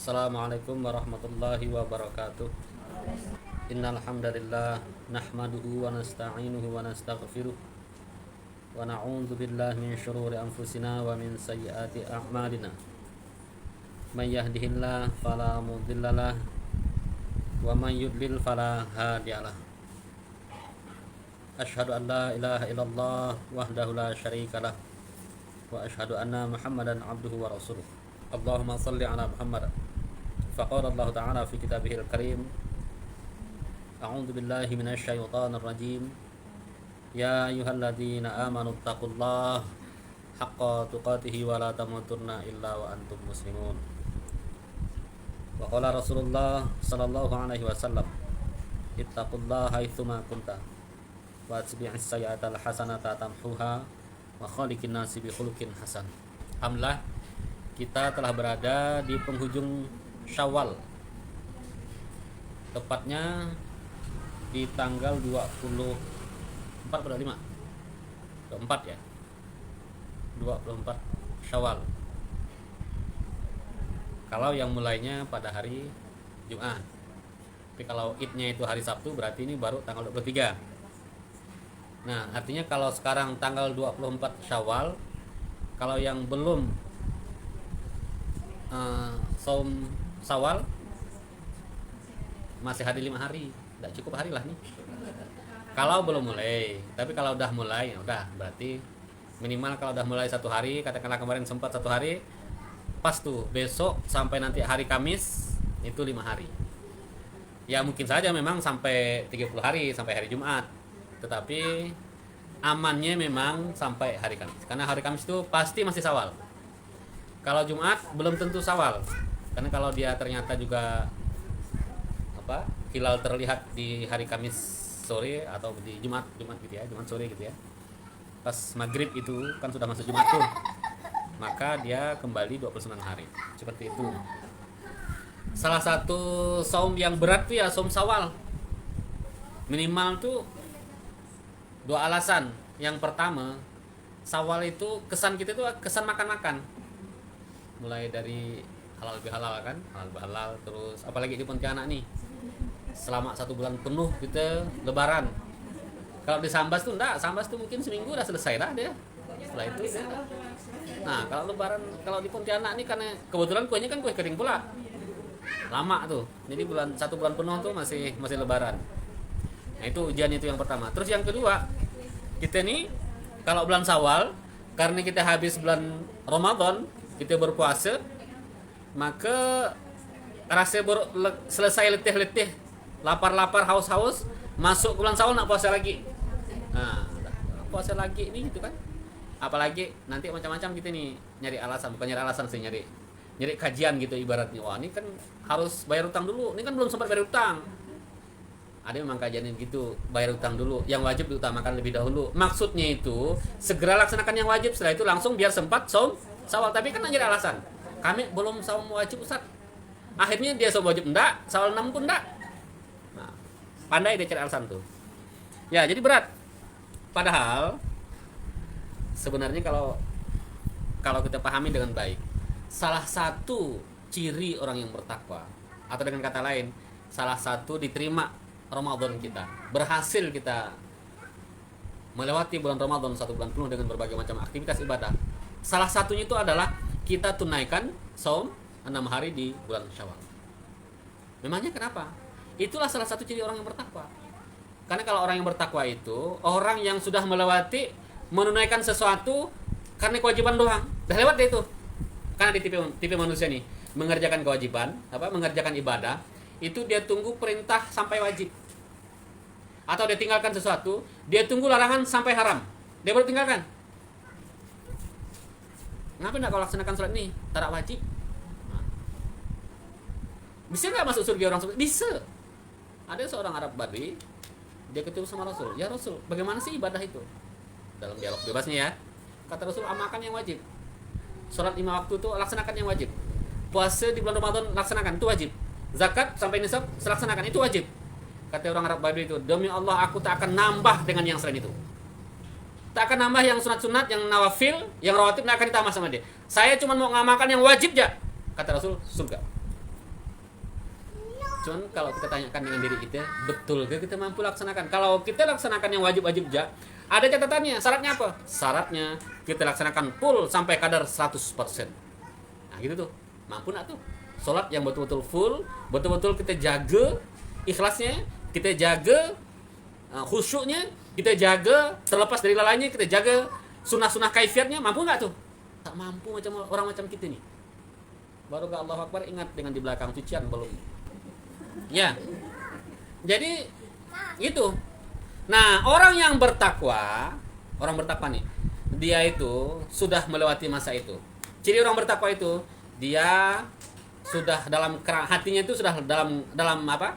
Assalamualaikum warahmatullahi wabarakatuh. Innal hamdalillah nahmaduhu wa nasta'inuhu wa nastaghfiruh wa na'udzu billahi min syururi anfusina wa min sayyiati a'malina. May yahdihillahu fala mudhillalah wa may yudlil fala hadiyalah. Asyhadu an la ilaha illallah wahdahu la syarikalah wa asyhadu anna Muhammadan abduhu wa rasuluh. Allahumma salli ala Muhammad. Faqala Allah Ta'ala fi kitabihil karim. A'udzu billahi minasy syaithanir rajim. Ya ayyuhalladzina amanu taqullaha haqqa tuqatih wa la tamutunna illa wa antum muslimun. Wa qala Rasulullah sallallahu alaihi wasallam, ittaqullaha haitsuma kunta wa atbi'is sayyi'atal hasanata tamhuha wa khaliqin nasi bi khuluqin hasan. Alhamdulillah, kita telah berada di penghujung Syawal, tepatnya di tanggal 24 pada 5 24 ya 24 Syawal, kalau yang mulainya pada hari Jumat. Tapi kalau idnya itu hari Sabtu, berarti ini baru tanggal 23. Nah, artinya kalau sekarang tanggal 24 Syawal, kalau yang belum saum Syawal masih ada 5 hari, tidak cukup hari lah nih. Kalau belum mulai, tapi kalau udah mulai, ya udah, berarti minimal kalau udah mulai 1 hari, katakanlah kemarin sempat 1 hari, pas tuh besok sampai nanti hari Kamis itu 5 hari. Ya mungkin saja memang sampai 30 hari sampai hari Jumat, tetapi amannya memang sampai hari Kamis, karena hari Kamis itu pasti masih Syawal. Kalau Jumat belum tentu Syawal, karena kalau dia ternyata juga hilal terlihat di hari Kamis sore atau di Jumat gitu ya, Jumat sore gitu ya, pas maghrib itu kan sudah masuk Jumat tuh, maka dia kembali 29 hari seperti itu. Salah satu saum yang berat tuh ya saum Syawal. Minimal tuh 2 alasan. Yang pertama, Syawal itu kesan kita tuh kesan makan-makan, mulai dari halal bihalal kan, halal bihalal, terus apalagi di Pontianak nih, selama 1 bulan penuh kita lebaran. Kalau di Sambas tuh enggak, Sambas tuh mungkin seminggu udah selesai lah dia. Setelah itu ya. Nah, kalau lebaran, kalau di Pontianak nih karena kebetulan kuenya kan kue kering pula, lama tuh, jadi 1 bulan penuh tuh masih lebaran. Nah, itu ujian itu yang pertama. Terus yang kedua, kita nih kalau bulan Syawal, karena kita habis bulan Ramadan, kita berpuasa, maka rasa selesai letih-letih, lapar-lapar, haus-haus, masuk bulan Syawal nak puasa lagi. Nah, puasa lagi nih gitu kan. Apalagi nanti macam-macam kita nih nyari alasan, bukan nyari alasan sih, nyari kajian gitu ibaratnya. Wah, ini kan harus bayar utang dulu. Ini kan belum sempat bayar utang. Ada memang kajiannya gitu, bayar utang dulu. Yang wajib diutamakan lebih dahulu. Maksudnya itu segera laksanakan yang wajib, setelah itu langsung biar sempat saum Syawal. Tapi kan nyari alasan. Kami belum saum wajib, Ustaz. Akhirnya dia saum wajib enggak, Syawal 6 pun enggak. Nah, pandai dia cari alasan tuh. Ya, jadi berat. Padahal sebenarnya kalau kita pahami dengan baik, salah satu ciri orang yang bertakwa, atau dengan kata lain, salah satu diterima Ramadan kita, berhasil kita melewati bulan Ramadan 1 bulan penuh dengan berbagai macam aktivitas ibadah, salah satunya itu adalah kita tunaikan saum 6 hari di bulan Syawal. Memangnya kenapa? Itulah salah satu ciri orang yang bertakwa. Karena kalau orang yang bertakwa itu orang yang sudah melewati menunaikan sesuatu karena kewajiban doang, udah lewat deh itu. Karena di tipe manusia nih, mengerjakan kewajiban, mengerjakan ibadah, itu dia tunggu perintah sampai wajib. Atau dia tinggalkan sesuatu, dia tunggu larangan sampai haram, dia baru tinggalkan. Kenapa enggak kau laksanakan sholat nih? Tak wajib. Nah. Bisa enggak masuk surga orang seperti? Bisa. Ada seorang Arab Badui, dia ketemu sama Rasul. Ya Rasul, bagaimana sih ibadah itu? Dalam dialog bebasnya ya. Kata Rasul, amalkan yang wajib. Sholat 5 waktu itu laksanakan yang wajib. Puasa di bulan Ramadan laksanakan, itu wajib. Zakat sampai nisab laksanakan, itu wajib. Kata orang Arab Badui itu, demi Allah aku tak akan nambah dengan yang selain itu. Tak akan nambah yang sunat-sunat, yang nawafil, yang rawatib, tak akan ditambah sama dia. Saya cuma mau ngamalkan yang wajib aja. Kata Rasul, surga. Cuman kalau kita tanyakan dengan diri kita, betul ke kita mampu laksanakan? Kalau kita laksanakan yang wajib-wajib aja, ada catatannya. Syaratnya apa? Syaratnya kita laksanakan full sampai kadar 100%. Nah gitu tuh. Mampu nak tuh? Sholat yang betul-betul full, betul-betul kita jaga ikhlasnya, kita jaga khusyuknya, kita jaga terlepas dari lalainya, kita jaga sunnah-sunnah kaifiatnya. Mampu nggak tuh? Tak mampu macam orang macam kita nih. Baru gak Allahu Akbar ingat dengan di belakang cucian belum. Ya. Jadi itu. Nah, orang yang bertakwa, nih, dia itu sudah melewati masa itu. Ciri orang bertakwa itu dia sudah dalam hatinya itu sudah dalam apa?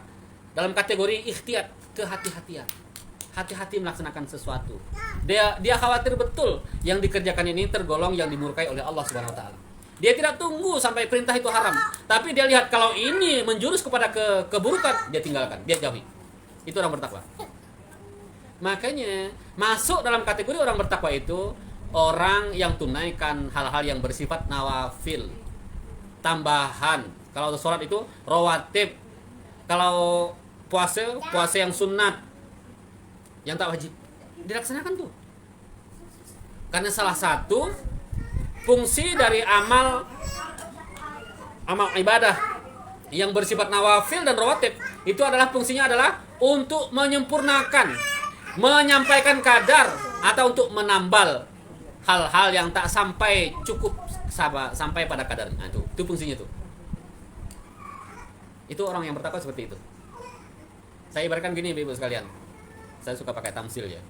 Dalam kategori ikhtiyat, kehati-hatian. Hati-hati melaksanakan sesuatu. Dia khawatir betul yang dikerjakan ini tergolong yang dimurkai oleh Allah Subhanahu wa taala. Dia tidak tunggu sampai perintah itu haram, tapi dia lihat kalau ini menjurus kepada keburukan, dia tinggalkan, dia jauhi. Itu orang bertakwa. Makanya masuk dalam kategori orang bertakwa itu orang yang tunaikan hal-hal yang bersifat nawafil, tambahan. Kalau sholat itu rawatib. Kalau puasa yang sunat, yang tak wajib, dilaksanakan tuh. Karena salah satu fungsi dari amal ibadah yang bersifat nawafil dan rawatib itu adalah fungsinya adalah untuk menyempurnakan, menyampaikan kadar atau untuk menambal hal-hal yang tak sampai cukup sampai pada kadarnya. Nah, itu fungsinya tuh. Itu orang yang bertakwa seperti itu. Saya ibaratkan gini, Ibu sekalian. Saya suka pakai tamsil ya.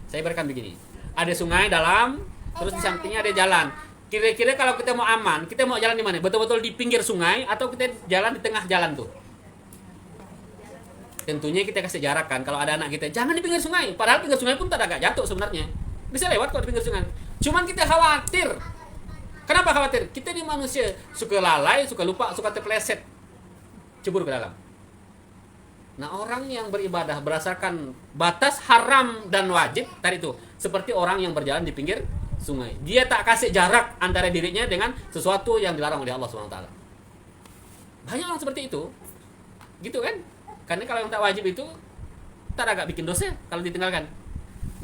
Saya ibaratkan begini. Ada sungai dalam, terus di sampingnya ada jalan. Kira-kira kalau kita mau aman, kita mau jalan di mana? Betul-betul di pinggir sungai atau kita jalan di tengah jalan tuh? Tentunya kita kasih jarak kan. Kalau ada anak kita, jangan di pinggir sungai. Padahal pinggir sungai pun tak agak jatuh sebenarnya. Bisa lewat kok di pinggir sungai. Cuman kita khawatir. Kenapa khawatir? Kita ini manusia suka lalai, suka lupa, suka terpeleset, cebur ke dalam. Nah, orang yang beribadah berdasarkan batas haram dan wajib tadi itu seperti orang yang berjalan di pinggir sungai. Dia tak kasih jarak antara dirinya dengan sesuatu yang dilarang oleh Allah SWT. Banyak orang seperti itu. Gitu kan? Karena kalau yang tak wajib itu tak agak bikin dosa kalau ditinggalkan.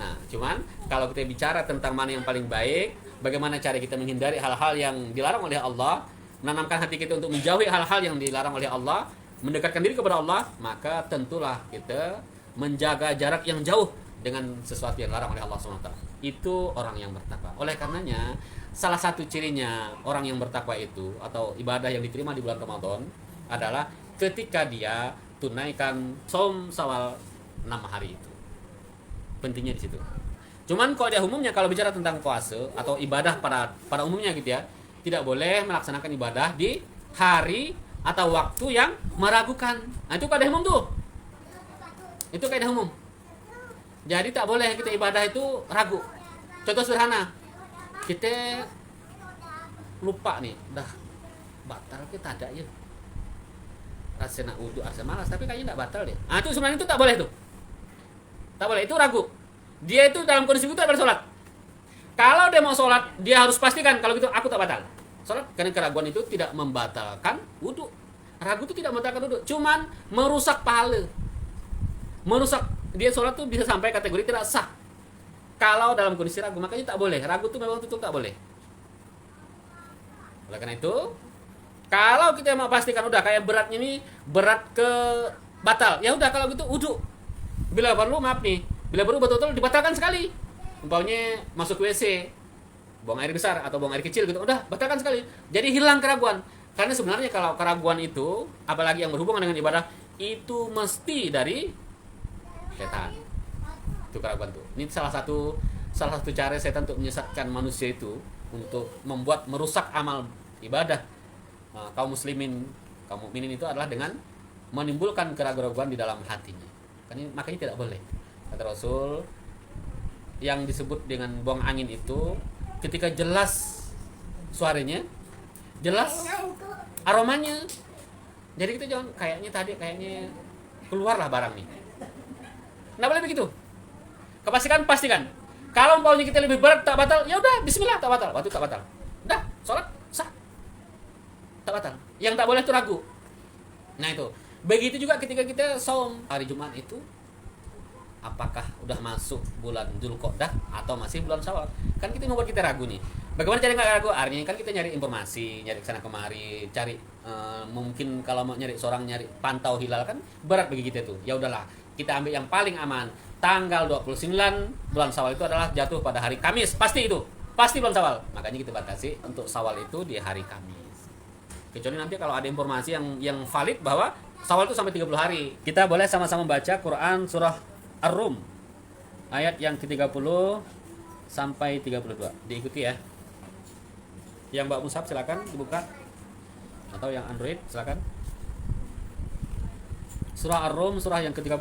Nah, cuman kalau kita bicara tentang mana yang paling baik, bagaimana cara kita menghindari hal-hal yang dilarang oleh Allah, menanamkan hati kita untuk menjauhi hal-hal yang dilarang oleh Allah, mendekatkan diri kepada Allah, maka tentulah kita menjaga jarak yang jauh dengan sesuatu yang dilarang oleh Allah SWT. Itu orang yang bertakwa. Oleh karenanya, salah satu cirinya orang yang bertakwa itu atau ibadah yang diterima di bulan Ramadan adalah ketika dia tunaikan som sawal 6 hari itu. Pentingnya di situ. Cuman kalau dia umumnya kalau bicara tentang puasa atau ibadah pada umumnya gitu ya, tidak boleh melaksanakan ibadah di hari atau waktu yang meragukan. Nah, itu kaidah umum tuh. Itu kaidah umum. Jadi tak boleh kita ibadah itu ragu. Contoh sederhana. Kita lupa nih, dah batal kita ada ya. Rasa nak wudu, rasa malas, tapi kayaknya tak batal deh. Nah, itu sebenarnya itu tak boleh tuh. Tak boleh, itu ragu. Dia itu dalam kondisi itu adalah sholat. Kalau dia mau sholat, dia harus pastikan kalau gitu aku tak batal sholat, karena keraguan itu tidak membatalkan wudu. Ragu itu tidak membatalkan wudu, cuman merusak pahala. Merusak, dia sholat tuh bisa sampai kategori tidak sah. Kalau dalam kondisi ragu, makanya tak boleh. Ragu itu memang betul tak boleh. Oleh karena itu, kalau kita mau pastikan udah kayak beratnya ini berat ke batal, ya udah kalau gitu wudu. Bila perlu maaf nih, bila perlu betul-betul dibatalkan sekali. Umpamanya masuk WC, buang air besar atau buang air kecil gitu, udah batalkan sekali. Jadi hilang keraguan. Karena sebenarnya kalau keraguan itu, apalagi yang berhubungan dengan ibadah, itu mesti dari setan. Itu keraguan tuh. Ini salah satu cara setan untuk menyesatkan manusia itu, untuk membuat merusak amal ibadah kaum muslimin, kaum mukminin itu adalah dengan menimbulkan keraguan di dalam hatinya. Makanya tidak boleh. Kata Rasul, yang disebut dengan buang angin itu ketika jelas suaranya, jelas aromanya. Jadi kita jangan kayaknya keluarlah barang nih. Nggak boleh begitu. Pastikan. Kalau umpamanya kita lebih berat tak batal, ya udah bismillah tak batal. Waktu tak batal. Udah, sholat sah. Tak batal. Yang tak boleh itu ragu. Nah itu. Begitu juga ketika kita saum hari Jumat itu, apakah udah masuk bulan Dzulqa'dah atau masih bulan Syawal? Kan kita membuat kita ragu nih. Bagaimana cara nggak ragu? Artinya kan kita nyari informasi, nyari kesana kemari, cari mungkin kalau mau nyari pantau hilal kan berat bagi kita tuh. Ya udahlah, kita ambil yang paling aman. Tanggal 29 bulan Syawal itu adalah jatuh pada hari Kamis, pasti itu. Pasti bulan Syawal. Makanya kita batasi untuk Syawal itu di hari Kamis. Kecuali nanti kalau ada informasi yang valid bahwa Syawal itu sampai 30 hari. Kita boleh sama-sama baca Quran surah Ar-Rum ayat yang ke-30 sampai 32. Diikuti ya. Yang Mbak Musab silakan dibuka, atau yang Android silakan. Surah Ar-Rum surah yang ke-30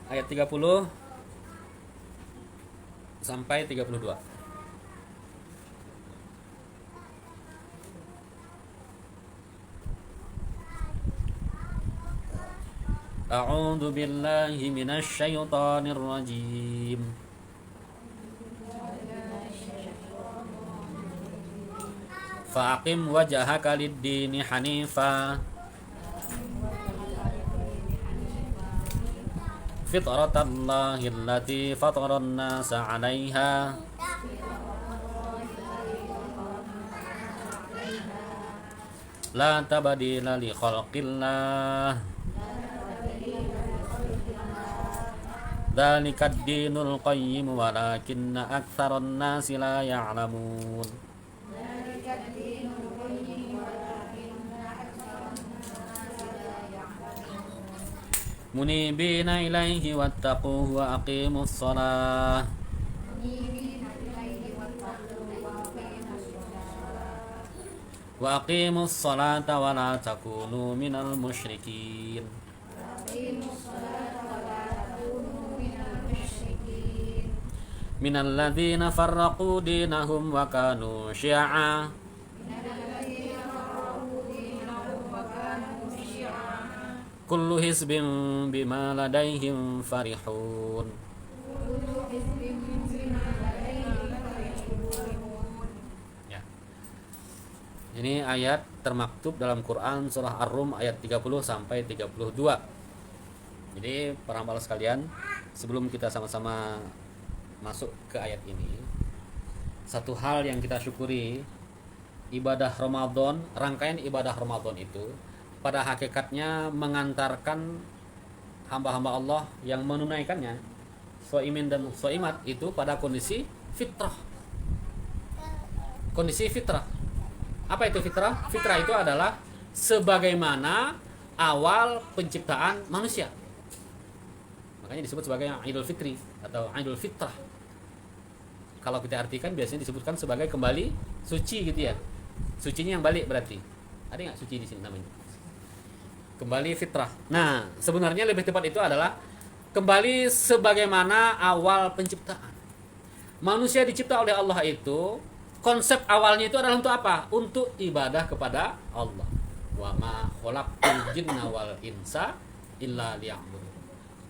ayat 30 sampai 32. A'udzu billahi minasy syaithanir rajim. Fa'aqim wajhaka lid-dini hanifa fitratallahi allati fataran nasa 'alaiha la tabdila li khalqillah dzalikad dinul qayyim walakinna aktsaran nasi la ya'lamun. Munibina ilaihi wattaquhu wa aqimus shalah wa aqimus salata wa la takunu minal musyrikin. Minal ladzina farraqu dinahum wa kanu syi'a kullu hizbin bima ladaihim farihun. Ya. Ini ayat termaktub dalam Quran surah Ar-Rum ayat 30 sampai 32. Jadi para hamba sekalian, sebelum kita sama-sama masuk ke ayat ini, satu hal yang kita syukuri, ibadah Ramadan, rangkaian ibadah Ramadan itu pada hakikatnya mengantarkan hamba-hamba Allah yang menunaikannya, shaimin dan shaimat, itu pada kondisi fitrah. Kondisi fitrah. Apa itu fitrah? Fitrah itu adalah sebagaimana awal penciptaan manusia. Makanya disebut sebagai Idul Fitri atau Idul Fitrah. Kalau kita artikan biasanya disebutkan sebagai kembali suci gitu ya. Sucinya yang balik berarti. Ada nggak suci di sini namanya? Kembali fitrah. Nah, sebenarnya lebih tepat itu adalah kembali sebagaimana awal penciptaan. Manusia dicipta oleh Allah itu, konsep awalnya itu adalah untuk apa? Untuk ibadah kepada Allah. Wa ma khalaqtul jinna wal insa illa liya'budun.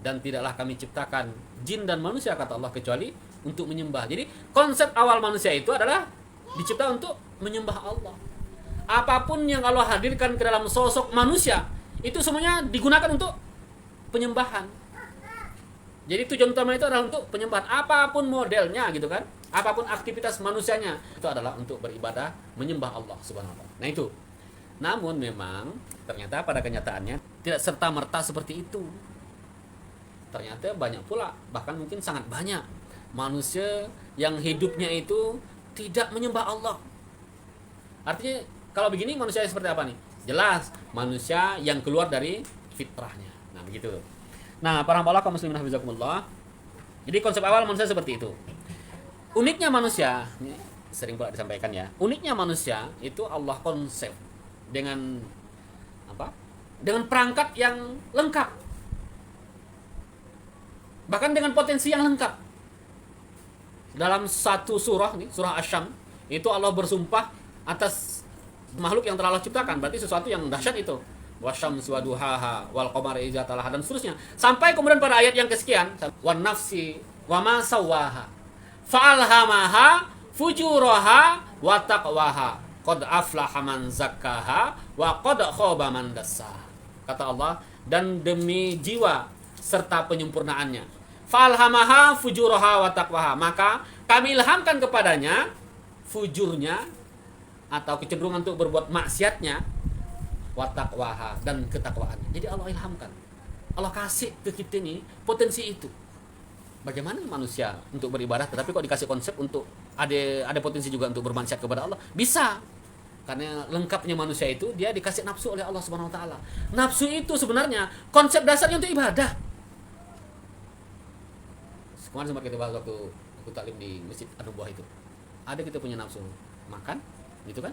Dan tidaklah kami ciptakan jin dan manusia, kata Allah, kecuali untuk menyembah. Jadi konsep awal manusia itu adalah dicipta untuk menyembah Allah. Apapun yang Allah hadirkan ke dalam sosok manusia, itu semuanya digunakan untuk penyembahan. Jadi tujuan utama itu adalah untuk penyembahan, apapun modelnya gitu kan, apapun aktivitas manusianya, itu adalah untuk beribadah, menyembah Allah Subhanahu wa taala. Nah itu. Namun memang ternyata pada kenyataannya tidak serta-merta seperti itu. Ternyata banyak pula, bahkan mungkin sangat banyak manusia yang hidupnya itu tidak menyembah Allah. Artinya kalau begini manusia seperti apa nih? Jelas manusia yang keluar dari fitrahnya. Nah begitu. Nah para hamba Allah kaum muslimin hafizakumullah. Jadi konsep awal manusia seperti itu. Uniknya manusia, ini sering pula disampaikan ya. Uniknya manusia itu Allah konsep dengan apa? Dengan perangkat yang lengkap. Bahkan dengan potensi yang lengkap. Dalam satu surah nih, surah Asy-Syams, itu Allah bersumpah atas makhluk yang telah Allah ciptakan, berarti sesuatu yang dahsyat itu. Wasyamsi waduhaha wal qamari idza talaha dan seterusnya. Sampai kemudian pada ayat yang kesekian, wan nafsi wa ma sawaha fa'alhamaha fujuraha wa taqwaha qad aflaha man zakkaha wa qad khaba man dassaha. Kata Allah, dan demi jiwa serta penyempurnaannya. Falhamaha fujuraha wa taqwaha. Maka kami ilhamkan kepadanya fujurnya atau kecenderungan untuk berbuat maksiatnya, wa taqwaha, dan ketakwaannya. Jadi Allah ilhamkan. Allah kasih ke kita ini potensi itu. Bagaimana manusia untuk beribadah tetapi kok dikasih konsep untuk ada potensi juga untuk bermaksiat kepada Allah? Bisa. Karena lengkapnya manusia itu dia dikasih nafsu oleh Allah Subhanahu wa taala. Nafsu itu sebenarnya konsep dasarnya untuk ibadah. Kemarin sempat kita bahas waktu aku taklim di Masjid An-Nubuwah itu. Ada kita punya nafsu makan, gitu kan?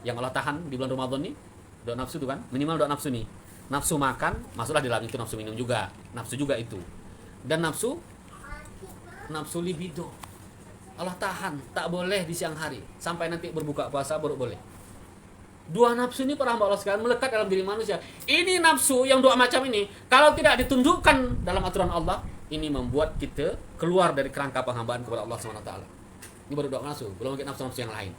Yang Allah tahan di bulan Ramadan nih, doa nafsu itu kan, minimal doa nafsu nih. Nafsu makan, masuklah di dalam itu nafsu minum juga. Nafsu juga itu. Dan nafsu libido. Allah tahan, tak boleh di siang hari sampai nanti berbuka puasa baru boleh. Dua nafsu ini para hamba Allah sekalian melekat dalam diri manusia. Ini nafsu yang dua macam ini kalau tidak ditundukkan dalam aturan Allah, ini membuat kita keluar dari kerangka penghambaan kepada Allah SWT. Ini baru dua nafsu, belum lagi nafsu-nafsu yang lain.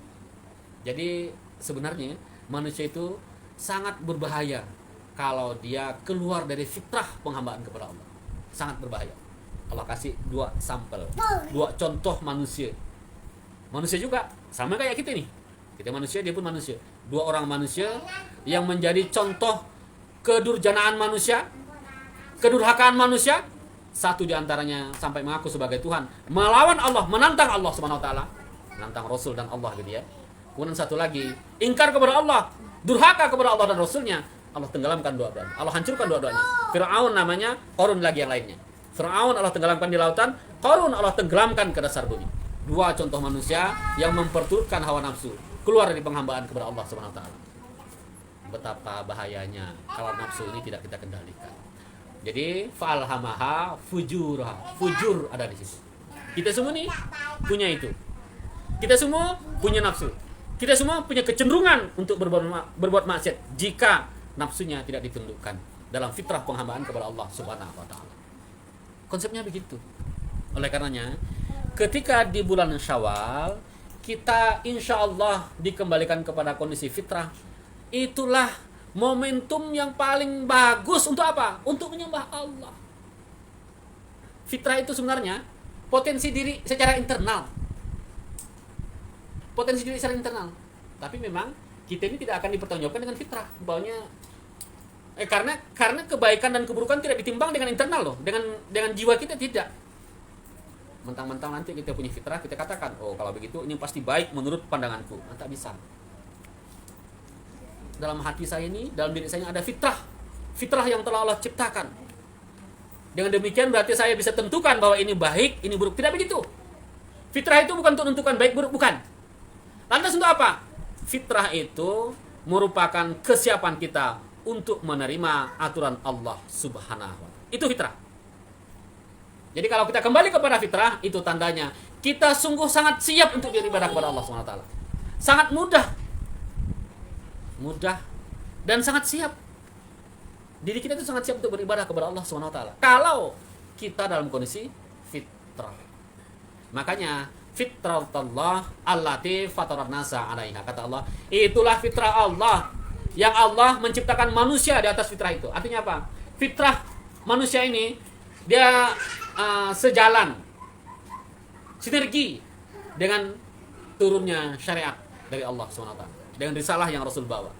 Jadi sebenarnya manusia itu sangat berbahaya kalau dia keluar dari fitrah penghambaan kepada Allah. Sangat berbahaya. Allah kasih dua sampel, dua contoh manusia. Manusia juga sama kayak kita nih. Kita manusia, dia pun manusia. Dua orang manusia yang menjadi contoh kedurjanaan manusia, kedurhakaan manusia. Satu di antaranya sampai mengaku sebagai Tuhan, melawan Allah, menantang Allah Subhanahu wa taala, menantang Rasul dan Allah gitu ya. Kemudian satu lagi, ingkar kepada Allah, durhaka kepada Allah dan Rasulnya. Allah tenggelamkan dua-duanya. Allah hancurkan dua-duanya. Fir'aun namanya, Qarun lagi yang lainnya. Fir'aun Allah tenggelamkan di lautan, Qarun Allah tenggelamkan ke dasar bumi. Dua contoh manusia yang memperturutkan hawa nafsu, keluar dari penghambaan kepada Allah Subhanahu wa taala. Betapa bahayanya kalau nafsu ini tidak kita kendalikan. Jadi falhamaha fujurha. Fujur ada di situ. Kita semua nih punya itu. Kita semua punya nafsu. Kita semua punya kecenderungan untuk berbuat maksiat jika nafsunya tidak ditundukkan dalam fitrah penghambaan kepada Allah Subhanahu wa taala. Konsepnya begitu. Oleh karenanya, ketika di bulan Syawal kita insya Allah dikembalikan kepada kondisi fitrah, itulah momentum yang paling bagus untuk apa? Untuk menyembah Allah. Fitrah itu sebenarnya potensi diri secara internal. Potensi diri secara internal. Tapi memang kita ini tidak akan dipertanggungjawabkan dengan fitrah. Bahwanya karena kebaikan dan keburukan tidak ditimbang dengan internal loh, dengan jiwa kita tidak. Mentang-mentang nanti kita punya fitrah, kita katakan, oh kalau begitu ini pasti baik menurut pandanganku. Nah, tak bisa. Dalam hati saya ini, dalam diri saya ada fitrah. Fitrah yang telah Allah ciptakan. Dengan demikian berarti saya bisa tentukan bahwa ini baik, ini buruk. Tidak begitu. Fitrah itu bukan untuk menentukan baik buruk, bukan. Lantas untuk apa? Fitrah itu merupakan kesiapan kita untuk menerima aturan Allah Subhanahu wa taala. Itu fitrah. Jadi kalau kita kembali kepada fitrah, itu tandanya kita sungguh sangat siap untuk beribadah kepada Allah Subhanahu wa taala. Sangat mudah dan sangat siap. Diri kita itu sangat siap untuk beribadah kepada Allah Subhanahu wa taala kalau kita dalam kondisi fitrah. Makanya fitratullah allati fataran nasa 'alaiha, kata Allah, itulah fitrah Allah yang Allah menciptakan manusia di atas fitrah itu. Artinya apa? Fitrah manusia ini dia sejalan, sinergi dengan turunnya syariat dari Allah Subhanahu wa taala, dengan risalah yang Rasul bawa.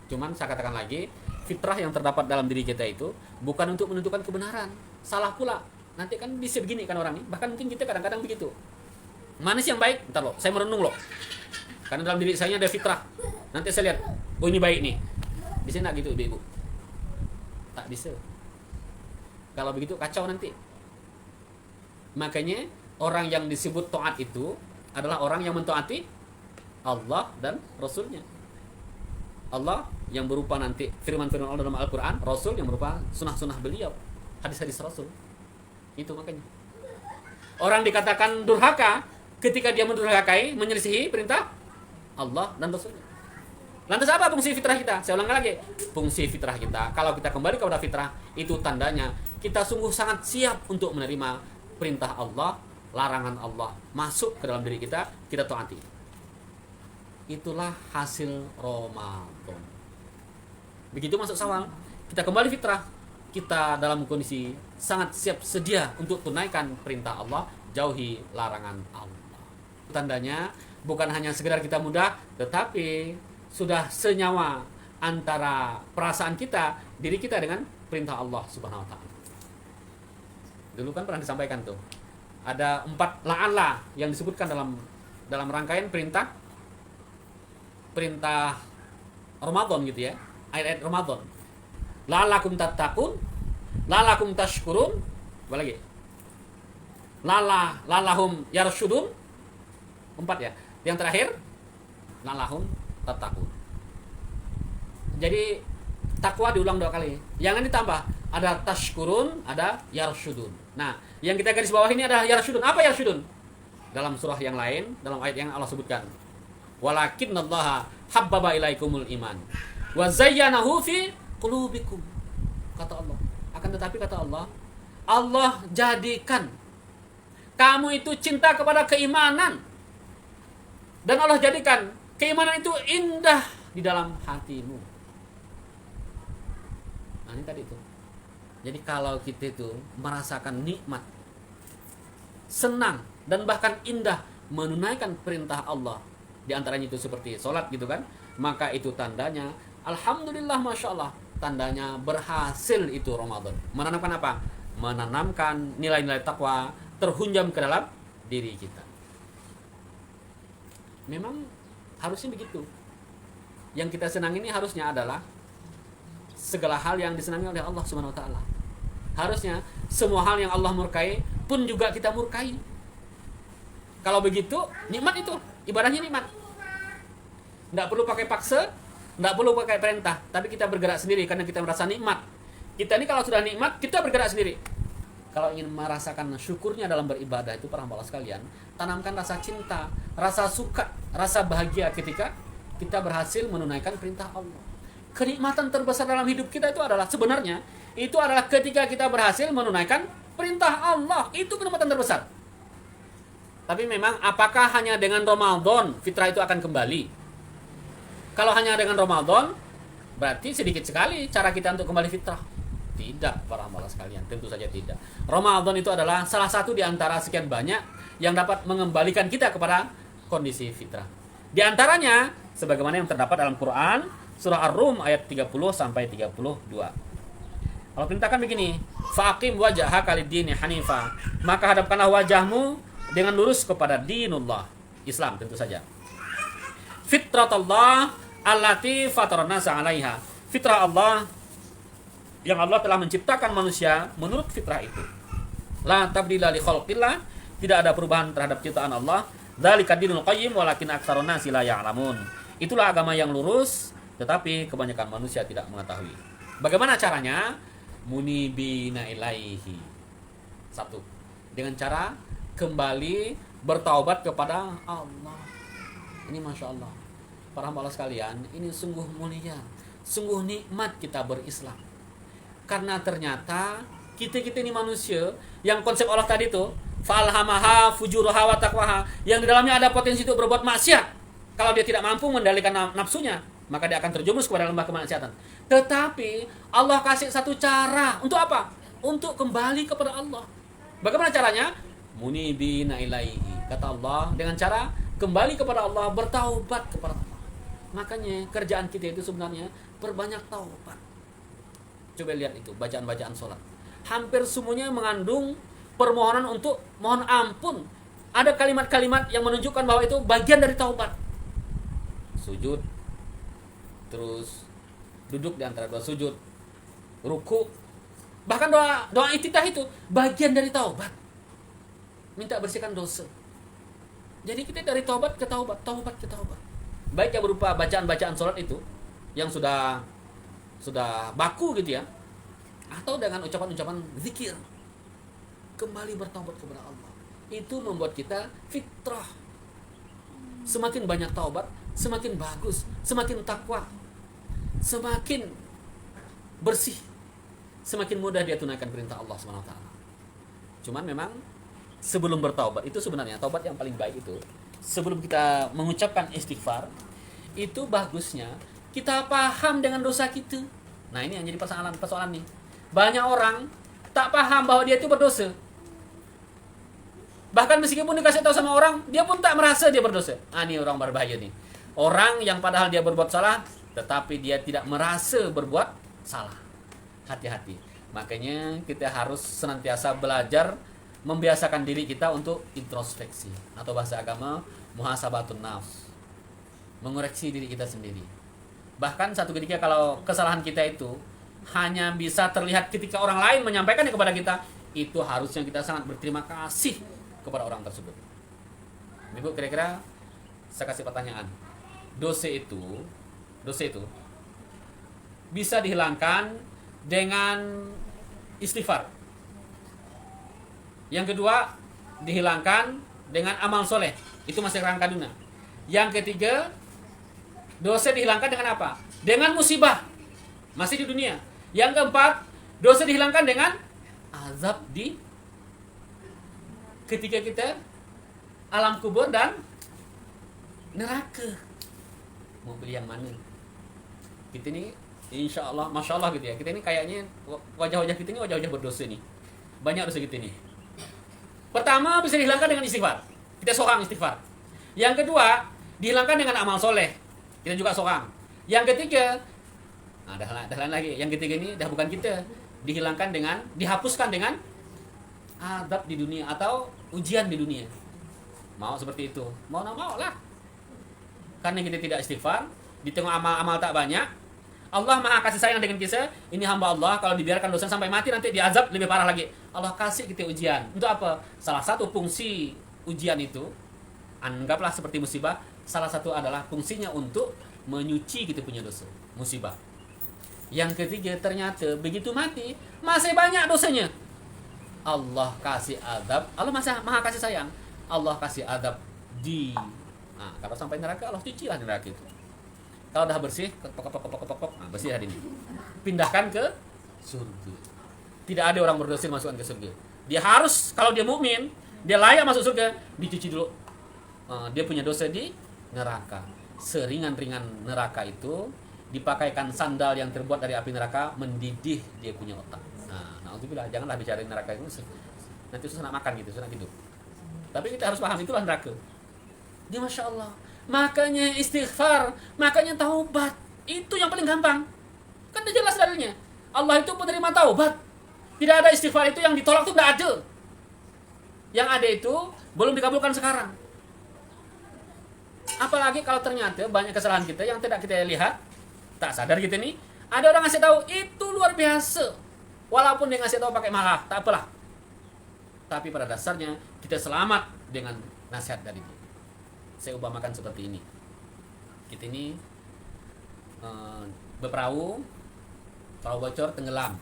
Cuman saya katakan lagi, fitrah yang terdapat dalam diri kita itu bukan untuk menentukan kebenaran. Salah pula. Nanti kan bisa begini kan orang ini. Bahkan mungkin kita kadang-kadang begitu. Mana sih yang baik? Bentar loh, saya merenung loh. Karena dalam diri saya ada fitrah. Nanti saya lihat, oh ini baik nih. Bisa enggak gitu ibu-ibu? Tak bisa. Kalau begitu kacau nanti. Makanya orang yang disebut taat itu adalah orang yang mentaati Allah dan Rasulnya. Allah yang berupa nanti firman-firman Allah dalam Al-Quran, Rasul yang berupa sunnah-sunnah beliau, hadis-hadis Rasul. Itu makanya orang dikatakan durhaka ketika dia mendurhakai, menyelisihi perintah Allah dan Rasulnya. Lantas apa fungsi fitrah kita? Saya ulang lagi, fungsi fitrah kita, kalau kita kembali kepada fitrah, itu tandanya kita sungguh sangat siap untuk menerima perintah Allah, larangan Allah masuk ke dalam diri kita, kita taati. Itulah hasil Ramadan. Begitu masuk Syawal, kita kembali fitrah. Kita dalam kondisi sangat siap sedia untuk tunaikan perintah Allah, jauhi larangan Allah. Tandanya bukan hanya sekedar kita muda, tetapi sudah senyawa antara perasaan kita, diri kita dengan perintah Allah Subhanahu wa taala. Dulu kan pernah disampaikan tuh. Ada 4 la'alla yang disebutkan dalam rangkaian perintah Ramadan gitu ya. Ayat-ayat Ramadan. La'allakum tattaqun, la'allakum tashkurun, apa lagi? La'allahum yarshudun. 4 ya. Yang terakhir la'allahum tattaqun. Jadi takwa diulang 2 kali. Jangan ditambah, ada tashkurun, ada yarshudun. Nah, yang kita garis bawah ini ada yarshudun. Apa yarshudun? Dalam surah yang lain, dalam ayat yang Allah sebutkan. Walakinnallaha habbaba ilaikumul iman wa zayyanahu fi qulubikum, kata Allah. Akan tetapi kata Allah, Allah jadikan kamu itu cinta kepada keimanan, dan Allah jadikan keimanan itu indah di dalam hatimu. Nah, ini tadi itu. Jadi kalau kita itu merasakan nikmat, senang, dan bahkan indah menunaikan perintah Allah, di antaranya itu seperti sholat gitu kan, maka itu tandanya alhamdulillah, masya Allah, tandanya berhasil itu Ramadan. Menanamkan apa? Menanamkan nilai-nilai takwa terhunjam ke dalam diri kita. Memang harusnya begitu. Yang kita senang ini harusnya adalah segala hal yang disenangi oleh Allah Subhanahu wa taala. Harusnya semua hal yang Allah murkai pun juga kita murkai. Kalau begitu, nikmat itu, ibadahnya nikmat. Tidak perlu pakai paksa, tidak perlu pakai perintah, tapi kita bergerak sendiri karena kita merasa nikmat. Kita ini kalau sudah nikmat, kita bergerak sendiri. Kalau ingin merasakan syukurnya dalam beribadah itu, para hamba sekalian, tanamkan rasa cinta, rasa suka, rasa bahagia ketika kita berhasil menunaikan perintah Allah. Kenikmatan terbesar dalam hidup kita itu adalah sebenarnya itu adalah ketika kita berhasil menunaikan perintah Allah. Itu kenikmatan terbesar. Tapi memang apakah hanya dengan Ramadan fitrah itu akan kembali? Kalau hanya dengan Ramadan, berarti sedikit sekali cara kita untuk kembali fitrah. Tidak, para hamba sekalian, tentu saja tidak. Ramadan itu adalah salah satu di antara sekian banyak yang dapat mengembalikan kita kepada kondisi fitrah. Di antaranya, sebagaimana yang terdapat dalam Quran, surah Ar-Rum ayat 30 sampai 32. Allah perintahkan begini, faqim wajhaka lid-dini hanifa, maka hadapkanlah wajahmu dengan lurus kepada dinullah, Islam tentu saja. Fitratallah allati fataran nasa 'alaiha. Fitrah Allah yang Allah telah menciptakan manusia menurut fitrah itu. La tabdila li khalqillah, tidak ada perubahan terhadap ciptaan Allah. Dzalika dinul qayyim walakin aktsarun nasi la ya'lamun. Itulah agama yang lurus, tetapi kebanyakan manusia tidak mengetahui. Bagaimana caranya? Munibina ilaihi. 1. Dengan cara kembali bertaubat kepada Allah. Ini masya Allah, para hamba Allah sekalian, ini sungguh mulia, sungguh nikmat kita berislam. Karena ternyata kita ini manusia yang konsep Allah tadi itu falhamaha fujuraha wa taqwaha, yang di dalamnya ada potensi untuk berbuat maksiat. Kalau dia tidak mampu mengendalikan nafsunya, maka dia akan terjumus kepada lembah kemaksiatan. Tetapi Allah kasih satu cara untuk apa? Untuk kembali kepada Allah. Bagaimana caranya? Munibina ilaihi, kata Allah, dengan cara kembali kepada Allah, bertaubat kepada Allah. Makanya kerjaan kita itu sebenarnya perbanyak taubat. Coba lihat itu bacaan-bacaan sholat, hampir semuanya mengandung permohonan untuk mohon ampun. Ada kalimat-kalimat yang menunjukkan bahwa itu bagian dari taubat. Sujud, terus duduk di antara 2 sujud, ruku, bahkan doa iftitah itu bagian dari taubat. Minta bersihkan dosa. Jadi kita dari taubat ke taubat, taubat ke taubat. Baik yang berupa bacaan-bacaan sholat itu yang sudah baku gitu ya, atau dengan ucapan-ucapan zikir, kembali bertaubat kepada Allah. Itu membuat kita fitrah. Semakin banyak taubat, semakin bagus, semakin takwa, semakin bersih, semakin mudah dia tunaikan perintah Allah SWT. Cuman memang sebelum bertaubat itu sebenarnya taubat yang paling baik itu sebelum kita mengucapkan istighfar, itu bagusnya kita paham dengan dosa kita. Nah, ini yang jadi persoalan nih. Banyak orang tak paham bahwa dia itu berdosa. Bahkan meskipun dikasih tahu sama orang, dia pun tak merasa dia berdosa. Ini orang berbahaya nih. Orang yang padahal dia berbuat salah, tetapi dia tidak merasa berbuat salah. Hati-hati. Makanya kita harus senantiasa belajar membiasakan diri kita untuk introspeksi, atau bahasa agama muhasabatun nafs, mengoreksi diri kita sendiri. Bahkan satu ketika kalau kesalahan kita itu hanya bisa terlihat ketika orang lain menyampaikannya kepada kita, itu harusnya kita sangat berterima kasih kepada orang tersebut. Ibu, kira-kira saya kasih pertanyaan. Dosa itu bisa dihilangkan dengan istighfar. Yang kedua, dihilangkan dengan amal soleh. Itu masih rangka dunia. Yang ketiga, dosa dihilangkan dengan apa? Dengan musibah. Masih di dunia. Yang keempat, dosa dihilangkan dengan azab di ketika kita alam kubur dan neraka. Mau pilih yang mana? Kita ini insya Allah, masya Allah gitu ya. Kita ini kayaknya wajah-wajah kita ini wajah-wajah berdosa nih. Banyak dosa kita nih. Pertama, bisa dihilangkan dengan istighfar. Kita seorang istighfar. Yang kedua, dihilangkan dengan amal soleh. Kita juga seorang. Yang ketiga, dah lain lagi. Yang ketiga ini dah bukan kita. Dihilangkan dengan, dihapuskan dengan adab di dunia atau ujian di dunia. Mau seperti itu? Mau lah. Karena kita tidak istighfar, di tengah amal-amal tak banyak, Allah maha kasih sayang dengan kita. Ini hamba Allah, kalau dibiarkan dosa sampai mati nanti diazab lebih parah lagi. Allah kasih kita ujian. Untuk apa? Salah satu fungsi ujian itu, anggaplah seperti musibah, salah satu adalah fungsinya untuk menyuci kita punya dosa, musibah. Yang ketiga, ternyata begitu mati masih banyak dosanya. Allah kasih azab, Allah masih maha kasih sayang. Allah kasih azab di kalau sampai neraka, Allah cucilah neraka itu. Kalau udah bersih, bersih hari ini. Pindahkan ke surga. Tidak ada orang berdosa masukkan ke surga. Dia harus, kalau dia mukmin, dia layak masuk surga, dicuci dulu. Dia punya dosa di neraka. Seringan-ringan neraka itu dipakaikan sandal yang terbuat dari api neraka, mendidih dia punya otak. Alhamdulillah, janganlah bicara neraka itu. Nanti susah nak makan gitu, susah nak tidur. Tapi kita harus paham itulah neraka. Dia masya Allah. Makanya istighfar, makanya taubat. Itu yang paling gampang. Kan udah jelas dalilnya. Allah itu penerima taubat. Tidak ada istighfar itu yang ditolak itu tidak ada. Yang ada itu belum dikabulkan sekarang. Apalagi kalau ternyata banyak kesalahan kita yang tidak kita lihat, tak sadar kita nih, ada orang ngasih tahu itu luar biasa. Walaupun dia ngasih tahu pakai marah, tak apalah. Tapi pada dasarnya kita selamat dengan nasihat dari dia. Saya umpamakan seperti ini. Kita ini berperahu, perahu bocor, tenggelam.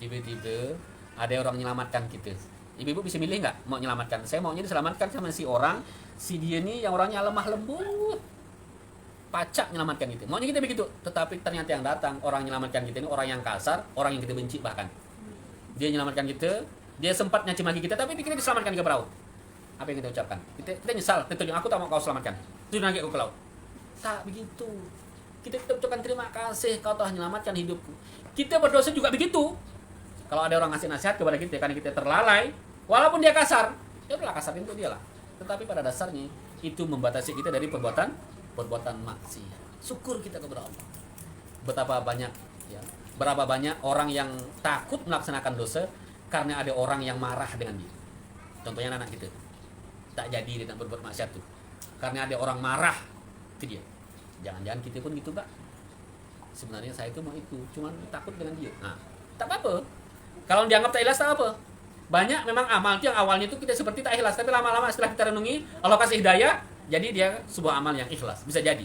Tiba-tiba ada orang menyelamatkan kita. Ibu-ibu bisa milih nggak mau menyelamatkan? Saya maunya diselamatkan sama si orang, si dia ini yang orangnya lemah lembut, pacak menyelamatkan kita. Maunya kita begitu. Tetapi ternyata yang datang orang menyelamatkan kita ini orang yang kasar, orang yang kita benci bahkan. Dia menyelamatkan kita, dia sempat nyaci maki kita, tapi kita diselamatkan ke perahu. Apa yang kita ucapkan? Kita nyesal, tentunya aku tak mau kau selamatkan. Terus lagi aku ke laut. Tak begitu. Kita ucapkan terima kasih kau telah menyelamatkan hidupku. Kita berdosa juga begitu. Kalau ada orang ngasih nasihat kepada kita karena kita terlalai, walaupun dia kasar, ya udahlah kasar itu dia lah. Tetapi pada dasarnya itu membatasi kita dari perbuatan maksiat. Syukur kita kepada Allah. Betapa banyak orang yang takut melaksanakan dosa karena ada orang yang marah dengan dia. Contohnya anak kita. Tak jadi dia nak berbuat maksiat tuh karena ada orang marah ke dia. Jangan-jangan kita pun gitu, Pak. Sebenarnya saya itu mau itu, cuman takut dengan dia. Tak apa-apa. Kalau dianggap tak ikhlas tak apa. Banyak memang amal yang awalnya itu kita seperti tak ikhlas, tapi lama-lama setelah kita renungi, Allah kasih hidayah, jadi dia sebuah amal yang ikhlas. Bisa jadi.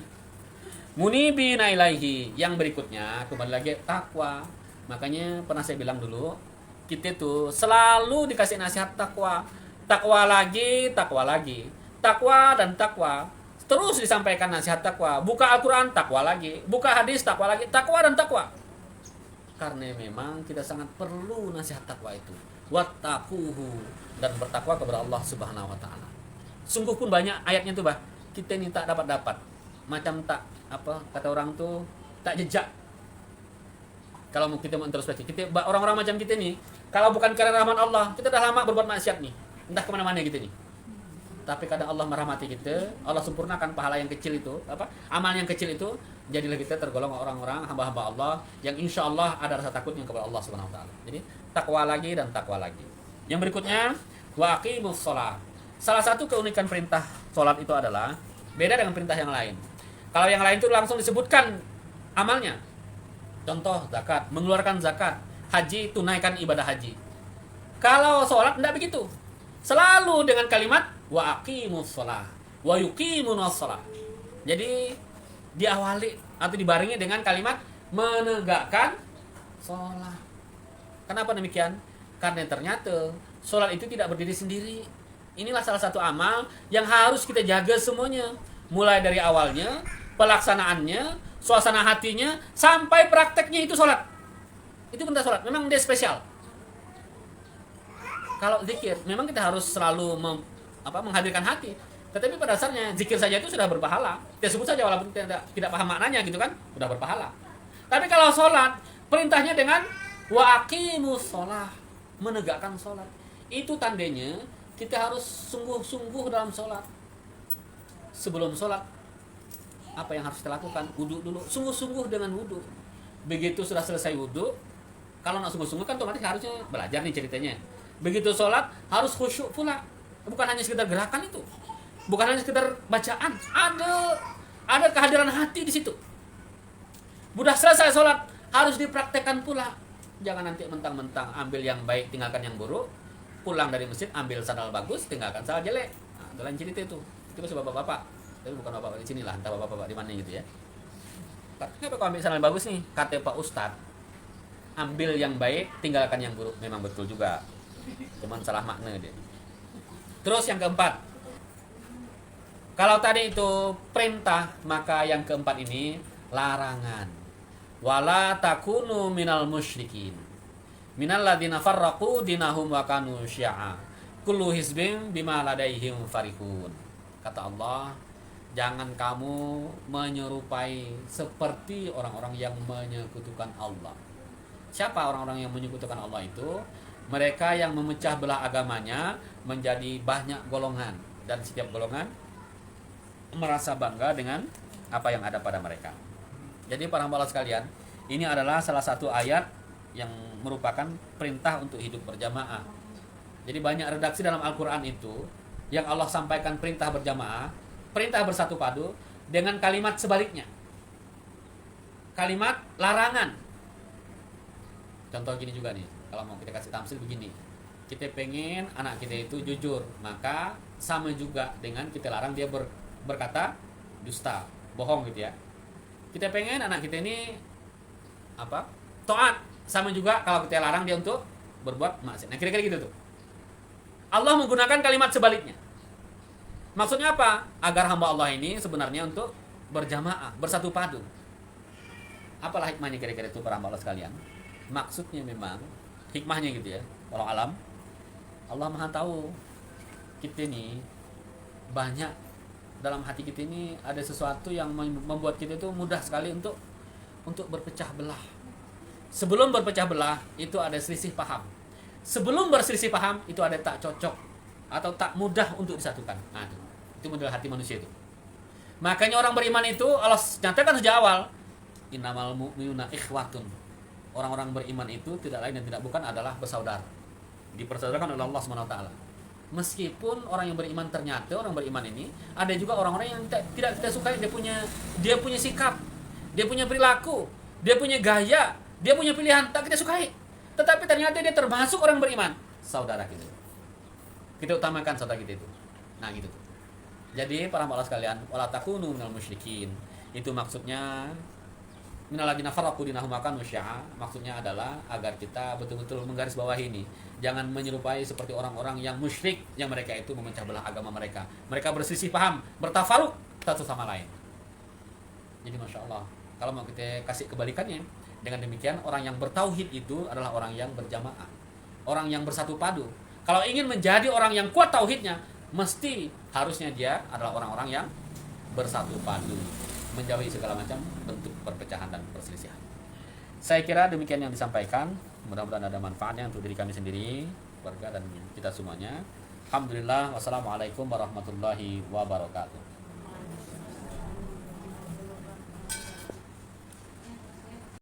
Munibina ilaihi. Yang berikutnya kembali lagi takwa. Makanya pernah saya bilang dulu, kita tuh selalu dikasih nasihat takwa. Takwa lagi, takwa dan takwa. Terus disampaikan nasihat takwa. Buka Al-Quran, takwa lagi. Buka hadis, takwa lagi. Takwa dan takwa. Karena memang kita sangat perlu nasihat takwa itu. Wattaquhu, dan bertakwa kepada Allah Subhanahu wa taala. Sungguh pun banyak ayatnya tuh, Bah. Kita ini tak dapat. Macam tak kata orang tuh tak jejak. Kalau kita mau introspeksi, orang-orang macam kita nih, kalau bukan karena rahmat Allah, kita udah lama berbuat maksiat nih, entah kemana-mana gitu nih. Tapi kadang Allah merahmati kita, Allah sempurnakan pahala yang kecil itu, amal yang kecil itu, jadilah kita tergolong orang-orang hamba-hamba Allah yang insya Allah ada rasa takutnya kepada Allah Subhanahu Wa Taala. Jadi takwa lagi dan takwa lagi. Yang berikutnya, wa aqimus shalah. Salah satu keunikan perintah sholat itu adalah beda dengan perintah yang lain. Kalau yang lain itu langsung disebutkan amalnya. Contoh zakat, mengeluarkan zakat, haji, tunaikan ibadah haji. Kalau sholat tidak begitu. Selalu dengan kalimat wa aqimus shalah wa yuqimunas shalah. Jadi diawali atau dibarengi dengan kalimat menegakkan sholat. Kenapa demikian? Karena ternyata sholat itu tidak berdiri sendiri. Inilah salah satu amal yang harus kita jaga semuanya. Mulai dari awalnya, pelaksanaannya, suasana hatinya, sampai prakteknya itu sholat. Itu perintah sholat. Memang dia spesial. Kalau zikir, memang kita harus selalu menghadirkan hati. Tetapi pada dasarnya zikir saja itu sudah berpahala. Kita sebut saja walaupun tidak paham maknanya gitu kan, sudah berpahala. Tapi kalau sholat, perintahnya dengan wa aqimus shalah, menegakkan sholat. Itu tandanya kita harus sungguh-sungguh dalam sholat. Sebelum sholat, apa yang harus kita lakukan? Wudu dulu, sungguh-sungguh dengan wudu. Begitu sudah selesai wudu, kalau nggak sungguh-sungguh kan otomatis harusnya belajar nih ceritanya. Begitu sholat harus khusyuk pula, bukan hanya sekedar gerakan itu, bukan hanya sekedar bacaan, ada kehadiran hati di situ. Sudah selesai sholat harus dipraktekkan pula. Jangan nanti mentang-mentang ambil yang baik tinggalkan yang buruk, pulang dari masjid ambil sandal bagus tinggalkan sandal jelek. Nah, itu lain cerita itu masih bapak-bapak, tapi bukan bapak di sini lah, entah bapak-bapak di mana gitu ya. Kenapa kau ambil sandal bagus nih? Kata Pak Ustadz, ambil yang baik tinggalkan yang buruk. Memang betul juga, cuman salah makna dia. Terus yang keempat, kalau tadi itu perintah, maka yang keempat ini larangan. Wala takunu minal musyrikin, minal ladzina farraqu dinahum wa kanu syi'a, kullu hizbin bima ladaihim farihun. Kata Allah, jangan kamu menyerupai seperti orang-orang yang menyekutukan Allah. Siapa orang-orang yang menyekutukan Allah itu? Mereka yang memecah belah agamanya menjadi banyak golongan, dan setiap golongan merasa bangga dengan apa yang ada pada mereka. Jadi para hamba Allah sekalian, ini adalah salah satu ayat yang merupakan perintah untuk hidup berjamaah. Jadi banyak redaksi dalam Al-Quran itu yang Allah sampaikan perintah berjamaah, perintah bersatu padu, dengan kalimat sebaliknya, kalimat larangan. Contoh gini juga nih, kalau mau kita kasih tamsil begini, kita pengen anak kita itu jujur, maka sama juga dengan kita larang dia berkata dusta, bohong gitu ya. Kita pengen anak kita ini taat, sama juga kalau kita larang dia untuk berbuat maksiat. Nah kira-kira gitu tuh. Allah menggunakan kalimat sebaliknya. Maksudnya apa? Agar hamba Allah ini sebenarnya untuk berjamaah, bersatu padu. Apalah hikmahnya kira-kira itu para hamba Allah sekalian? Maksudnya memang hikmahnya gitu ya, walau alam, Allah Maha tahu kita ini banyak dalam hati kita ini ada sesuatu yang membuat kita itu mudah sekali untuk berpecah belah. Sebelum berpecah belah itu ada selisih paham. Sebelum berselisih paham itu ada tak cocok atau tak mudah untuk disatukan. Nah, itu model hati manusia itu. Makanya orang beriman itu Allah nyatakan sejak awal, innamal mu'minuna ikhwatun. Orang-orang beriman itu tidak lain dan tidak bukan adalah bersaudara. Dipersaudarakan oleh Allah SWT. Meskipun orang yang beriman, ternyata orang beriman ini ada juga orang-orang yang tidak kita sukai. Dia punya sikap, dia punya perilaku, dia punya gaya, dia punya pilihan tak kita sukai. Tetapi ternyata dia termasuk orang beriman, saudara kita. Kita utamakan saudara kita itu. Nah gitu. Jadi para hamba Allah sekalian, wala takunu minal musyrikin. Itu maksudnya minal ladzina farraqu dinahum wa kanu syi'a. Maksudnya adalah agar kita betul-betul menggarisbawahi ini. Jangan menyerupai seperti orang-orang yang musyrik, yang mereka itu memecah belah agama mereka. Mereka berselisih paham, bertafaruk satu sama lain. Jadi Masya Allah, kalau mau kita kasih kebalikannya, dengan demikian orang yang bertauhid itu adalah orang yang berjamaah, orang yang bersatu padu. Kalau ingin menjadi orang yang kuat tauhidnya, mesti harusnya dia adalah orang-orang yang bersatu padu, menjauhi segala macam bentuk perpecahan dan perselisihan. Saya kira demikian yang disampaikan. Mudah-mudahan ada manfaatnya untuk diri kami sendiri, keluarga, dan kita semuanya. Alhamdulillah. Wassalamualaikum warahmatullahi wabarakatuh.